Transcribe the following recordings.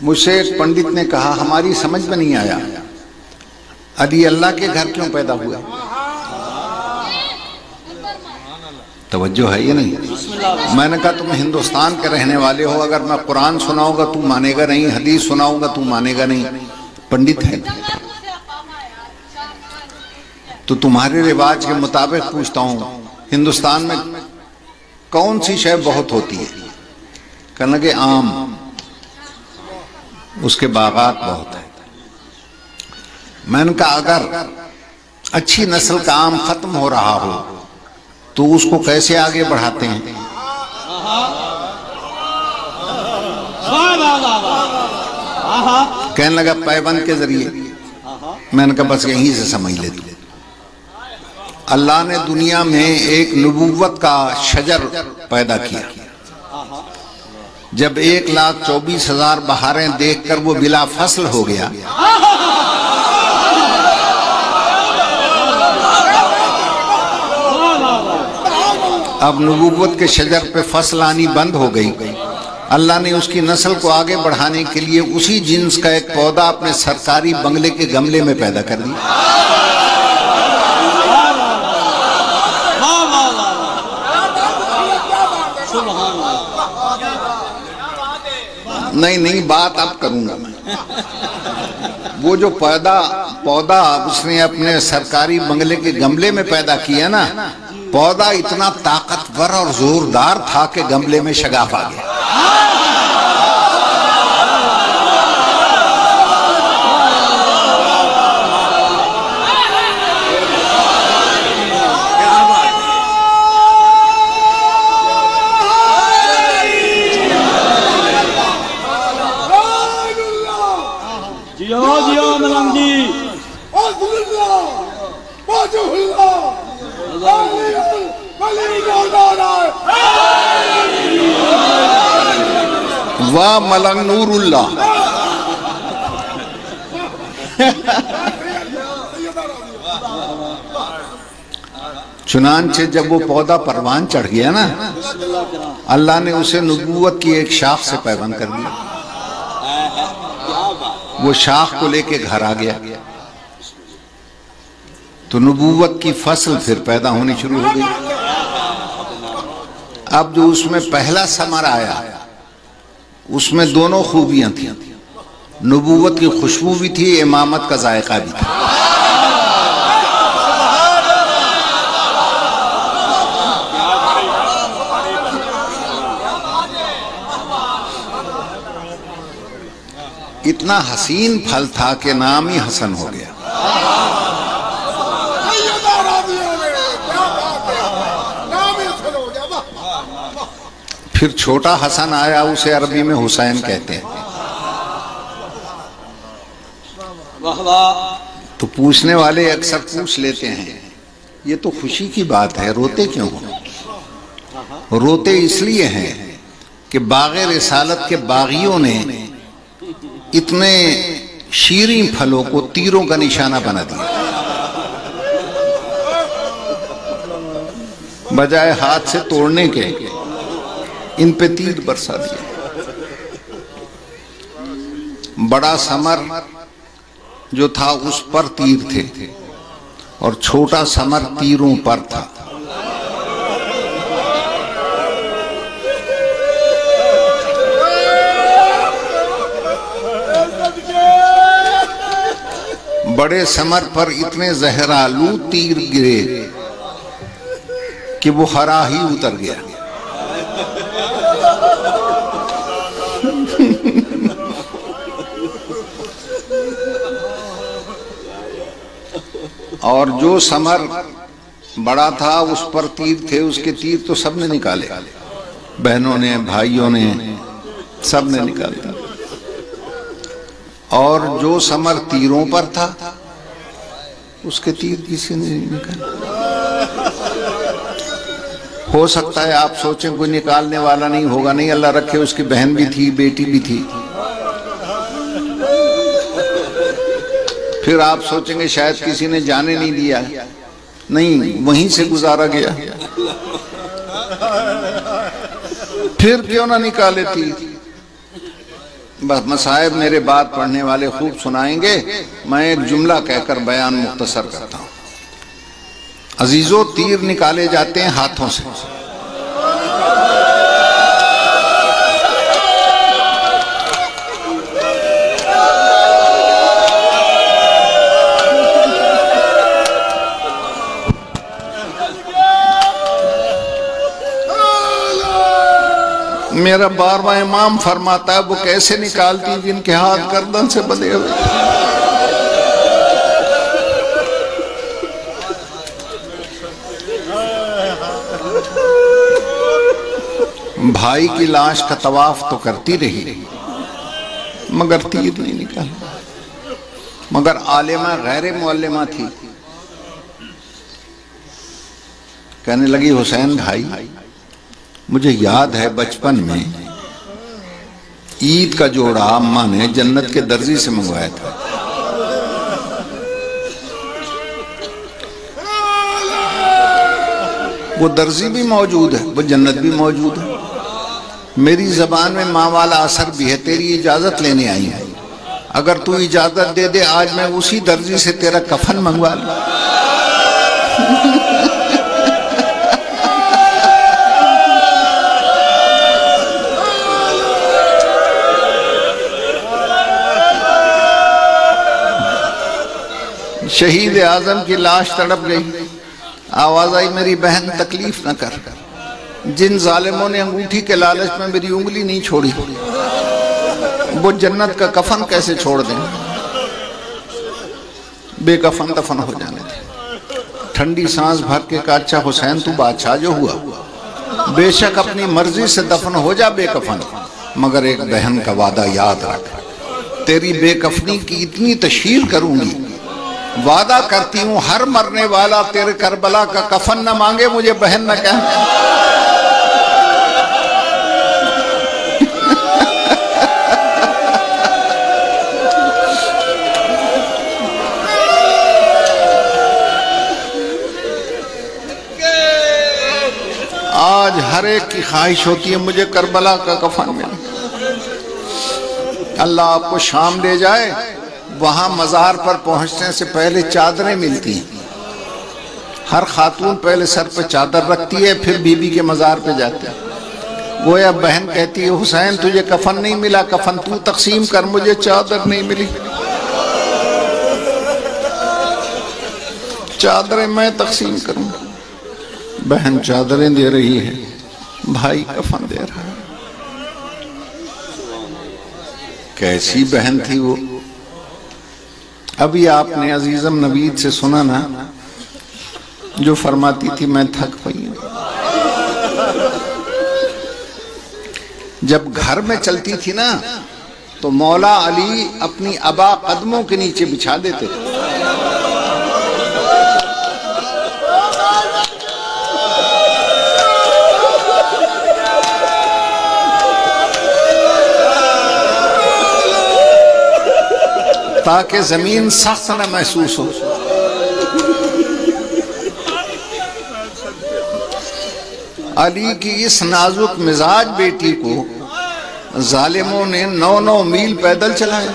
मुझसे एक पंडित ने कहा, हमारी समझ में नहीं आया, अली अल्लाह के घर क्यों पैदा हुआ? तवज्जो है ये नहीं? मैंने कहा तुम हिंदुस्तान के रहने वाले हो, अगर मैं कुरान सुनाऊंगा तू मानेगा नहीं, हदीस सुनाऊंगा तू मानेगा नहीं। पंडित है तो तुम्हारे रिवाज के मुताबिक पूछता हूं, हिंदुस्तान में कौन सी शय बहुत होती है? कहने लगे आम, उसके बागात बहुत है। मैंने कहा अगर अच्छी नस्ल का आम खत्म हो रहा हो तो उसको कैसे आगे बढ़ाते हैं? कहने लगा पैबंद के जरिए। मैंने कहा बस यहीं से समझ ले तू, अल्लाह ने दुनिया में एक नबूवत का शजर पैदा किया। जब 1,24,000 बहारें देखकर वो बिला फसल हो गया, अब नबूवत के शजर पे फसल आनी बंद हो गई। अल्लाह ने उसकी नस्ल को आगे बढ़ाने के लिए उसी जिन्स का एक पौधा अपने सरकारी बंगले के गमले में पैदा कर दिया। नहीं बात अब करूंगा मैं। वो जो पौधा उसने अपने सरकारी बंगले के गमले में पैदा किया ना, पौधा इतना ताकतवर और जोरदार था कि गमले में शगाफ आ गया। वाह मलंग नूरुल्लाह। चुनांचे जब वो पौधा परवान चढ़ गया ना, अल्लाह ने उसे नबूवत की एक शाख से पैबंद कर दिया। वो शाख को लेके घर आ गया तो नबूवत की फसल फिर पैदा होनी शुरू हो गई। अब जो उसमें पहला समर आया उसमें दोनों खूबियां थी, नबूवत की खुशबू भी थी, इमामत का जायका भी था। इतना हसीन फल था कि नाम ही हसन हो गया। फिर छोटा हसन आया, उसे अरबी में हुसैन कहते हैं। तो पूछने वाले अक्सर पूछ लेते हैं, ये तो खुशी की बात है, रोते क्यों हो? रोते इसलिए हैं कि बाग़े रिसालत के बागियों ने इतने शीरीं फलों को तीरों का निशाना बना दिया। बजाय हाथ से तोड़ने के इन पे तीर बरसा दिया। बड़ा समर जो था उस पर तीर थे और छोटा समर तीरों पर था। बड़े समर पर इतने जहरालू तीर गिरे कि वो हरा ही उतर गया। और जो समर बड़ा था उस पर तीर थे, उसके तीर तो सबने निकाले, बहनों ने, भाइयों ने, सबने निकाले। और जो समर तीरों पर था उसके तीर किसी ने नहीं निकाले। हो सकता है आप सोचें कोई निकालने वाला नहीं होगा, नहीं, अल्लाह रखे उसकी बहन भी थी, बेटी भी थी। फिर आप सोचेंगे शायद किसी ने जाने नहीं दिया, नहीं, वहीं से गुजारा गया। फिर क्यों ना निकाले तीर? बस मसाइब मेरे बात पढ़ने वाले खूब सुनाएंगे, मैं एक जुमला कहकर बयान मुख्तसर करता हूँ। अजीजों, तीर निकाले जाते हैं हाथों से। मेरा बारवां इमाम फरमाता है वो कैसे निकालती जिनके हाथ गर्दन से बंधे हुए। भाई की लाश का तवाफ तो करती रही मगर तीर नहीं निकाला। मगर आलिमा गैर मुअल्लिमा थी, कहने लगी हुसैन भाई, मुझे याद है बचपन में ईद का जोड़ा अम्मा ने जन्नत के दर्जी से मंगवाया था। वो दर्जी भी मौजूद है, वो जन्नत भी मौजूद है। मेरी जबान में माँ वाला असर भी है। तेरी इजाजत लेने आई है, अगर तू इजाजत दे दे आज मैं उसी दर्जी से तेरा कफन मंगवा लूं। शहीद आजम की लाश तड़प गई। आवाज आई, मेरी बहन तकलीफ न कर। जिन जालिमों ने अंगूठी के लालच में मेरी उंगली नहीं छोड़ी वो जन्नत का कफन कैसे छोड़ दें। बेकफन दफन हो जाने थे। ठंडी सांस भर के कहा, अच्छा हुसैन तू बादशाह जो हुआ, बेशक अपनी मर्जी से दफन हो जा बेकफन, मगर एक बहन का वादा याद रख। तेरी बेकफनी की इतनी तशहीर करूंगी, वादा करती हूं हर मरने वाला तेरे करबला का कफन न मांगे, मुझे बहन न कहना। आज हर एक की ख्वाहिश होती है मुझे करबला का कफन मिले। अल्लाह आपको शाम ले जाए, वहां मजार पर पहुंचने से पहले चादरें मिलती हैं। हर खातून पहले सर पे चादर रखती है, फिर बीबी के मजार पे जाती है। गोया बहन कहती है, हुसैन तुझे कफन नहीं मिला, कफन तू तकसीम कर, मुझे चादर नहीं मिली, चादरें मैं तकसीम करूं। बहन चादरें दे रही है, भाई कफन दे रहा है। कैसी बहन थी वो। अभी आपने अजीजम नवीद से सुना ना, जो फरमाती थी मैं थक पई हूं। जब घर में चलती थी ना तो मौला अली अपनी अबा कदमों के नीचे बिछा देते थे। ताकि जमीन सख्त न महसूस हो। अली की इस नाजुक मिजाज बेटी को जालिमों ने 9-9 मील पैदल चलाया,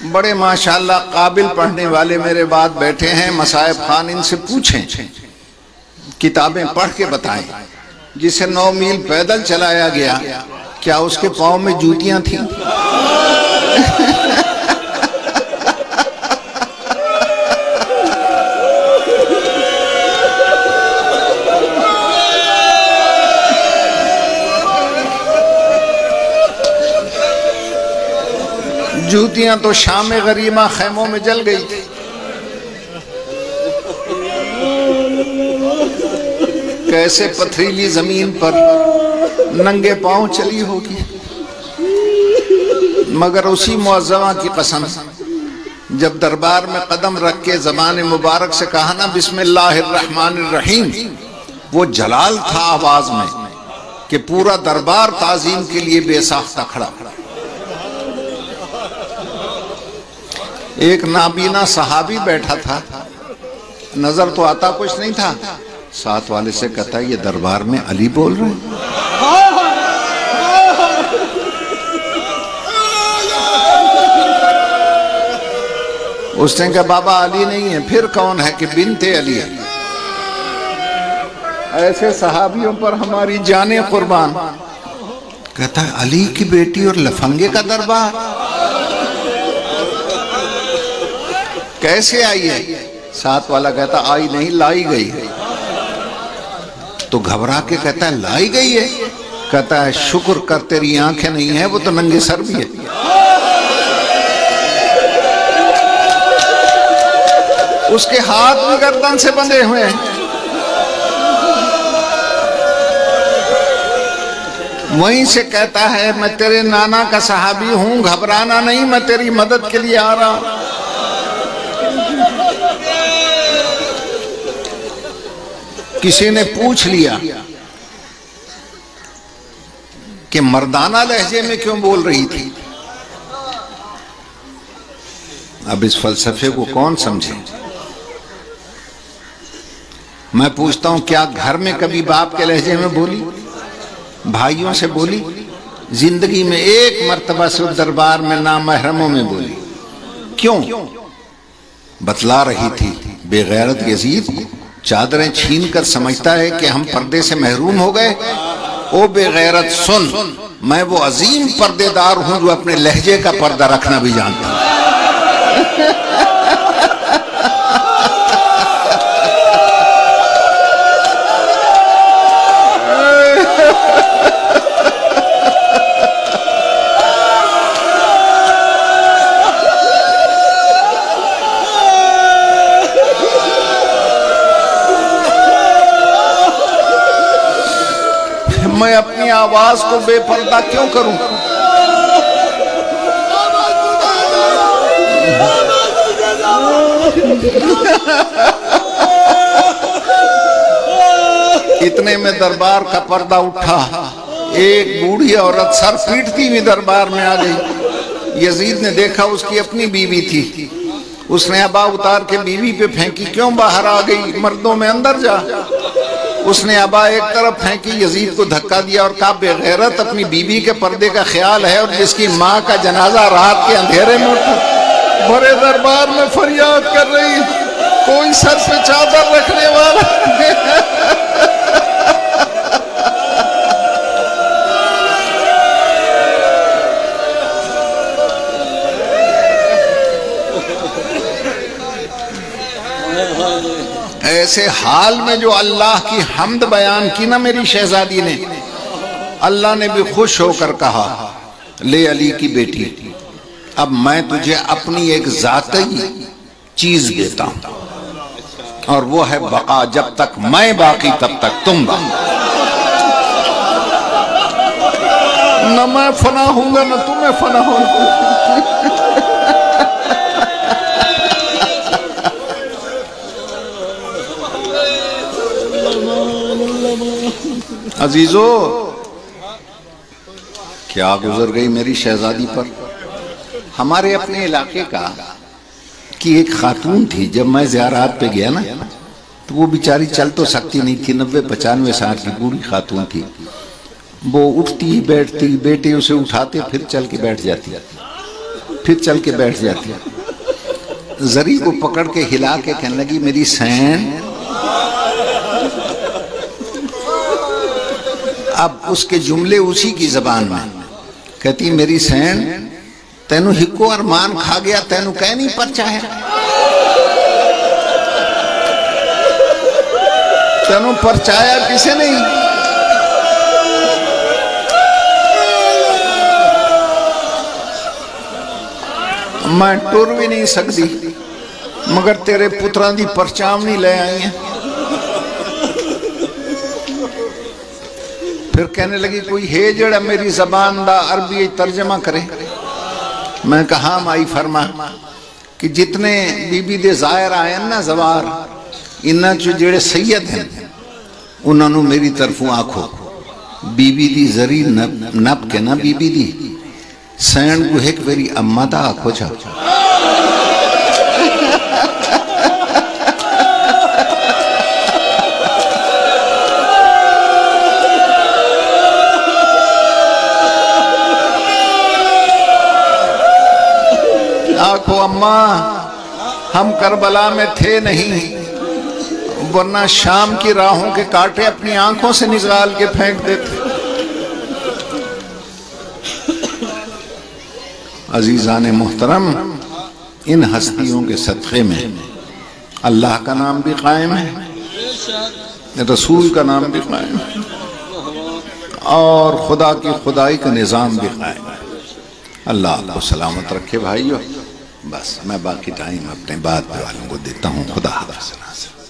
बड़े माशाल्लाह काबिल पढ़ने वाले मेरे बाद बैठे हैं। मसाइब खान इनसे पूछें, किताबें पढ़ के बताएं, जिसे 9 मील पैदल चलाया गया, क्या उसके पाँव में जूतियां थीं? जूतियां तो शाम गरीमा खैमों में जल गई थी। कैसे पथरीली जमीन पर नंगे पांव चली होगी। मगर उसी मुअज्जमा की कसम, जब दरबार में कदम रख के ज़बान मुबारक से कहा ना बिस्मिल्लाहिर्रहमानिर्रहीम, वो जलाल था आवाज में कि पूरा दरबार ताजीम के लिए बेसाख्ता खड़ा। एक नाबीना सहाबी बैठा था, नजर तो आता कुछ नहीं था, साथ वाले से कहता है ये दरबार में अली बोल रहे हैं। उसने कहा बाबा अली नहीं है, फिर कौन है? कि बिनते अली है। ऐसे सहाबियों पर हमारी जाने कुर्बान। कहता है अली की बेटी और लफंगे का दरबार कैसे आई है? साथ वाला कहता आई नहीं, लाई गई है। तो घबरा के कहता है लाई गई है? कहता है शुक्र कर तेरी आंखें नहीं है, वो तो नंगे सर भी है। उसके हाथ भी गर्दन से बंधे हुए हैं। वहीं से कहता है मैं तेरे नाना का सहाबी हूं, घबराना नहीं, मैं तेरी मदद के लिए आ रहा हूं। किसी ने पूछ लिया कि मर्दाना लहजे में क्यों बोल रही थी? अब इस फलसफे को कौन समझे? मैं पूछता हूं क्या घर में कभी बाप के लहजे में बोली? भाइयों से बोली? जिंदगी में एक मर्तबा से दरबार में नामहरमों में बोली। क्यों? बतला रही थी बेगैरत यजीद चादरें छीन कर समझता है कि हम पर्दे से महरूम हो गए। ओ बेगैरत सुन, मैं वो अजीम पर्देदार हूं जो अपने लहजे का पर्दा रखना भी जानता हूं। मैं अपनी आवाज को बेपर्दा क्यों करूं? इतने में दरबार का पर्दा उठा। एक बूढ़ी औरत सर पीटती हुई दरबार में आ गई। यजीद ने देखा उसकी अपनी बीवी थी। उसने अबा उतार के बीवी पे फेंकी। क्यों बाहर आ गई? मर्दों में अंदर जा। उसने अबा एक तरफ फेंकी, यजीद को धक्का दिया और कहा बेगैरत अपनी बीवी के पर्दे का ख्याल है और जिसकी माँ का जनाजा रात के अंधेरे में भरे दरबार में फरियाद कर रही, कोई सर पे चादर रखने वाला ऐसे हाल में जो अल्लाह की हम्द बयान की ना मेरी शहजादी ने, अल्लाह ने भी खुश होकर कहा ले अली की बेटी, अब मैं तुझे अपनी एक जाती चीज देता हूं और वो है बका। जब तक मैं बाकी तब तक तुम बाकी। न मैं फना होऊंगा न तुम्हें फना होगा। अजीजो क्या गुजर गई मेरी शहजादी पर। हमारे अपने इलाके का की एक खातून थी। जब मैं ज़ियारत पे गया ना तो वो बेचारी चल तो सकती नहीं थी, 90-95 साल की बूढ़ी खातून थी। वो उठती बैठती, बेटे उसे उठाते फिर चल के बैठ जाती, फिर चल के बैठ जाती। जरी को पकड़ के हिला के कहने लगी मेरी सैन। अब उसके जुमले उसी की जबान में कहती मेरी सैन तेनू हिको अरमान खा गया, तेनू कह नहीं परचा है, तेनू परचाया किसे नहीं। मैं टुर भी नहीं सकती मगर तेरे पुत्रां दी परचावनी ले आई है। फिर कहने लगी कोई है जड़ा मेरी जबान दा अरबी तर्जमा करे। मैं कहा माई फरमा कि जितने बीबी दे जायर आए ना जवार, इन्हां चो जेड़े सैयद हैं उन्होंने मेरी तरफों आखो बीबी दी जरी नप के ना बीबी दी सैन को एक मेरी अम्मा दा आखो जा। खाक हो अम्मा, हम करबला में थे नहीं, वरना शाम की राहों के कांटे अपनी आंखों से निकाल के फेंक देते। अजीजान मोहतरम, इन हस्तियों के सदक़े में अल्लाह का नाम भी कायम है, रसूल का नाम भी कायम है, और खुदा की खुदाई का निज़ाम भी कायम है। अल्लाह आपको सलामत रखे भाइयों। बस मैं बाकी टाइम अपने बात वालों को देता हूँ। खुदा हाफ़िज़।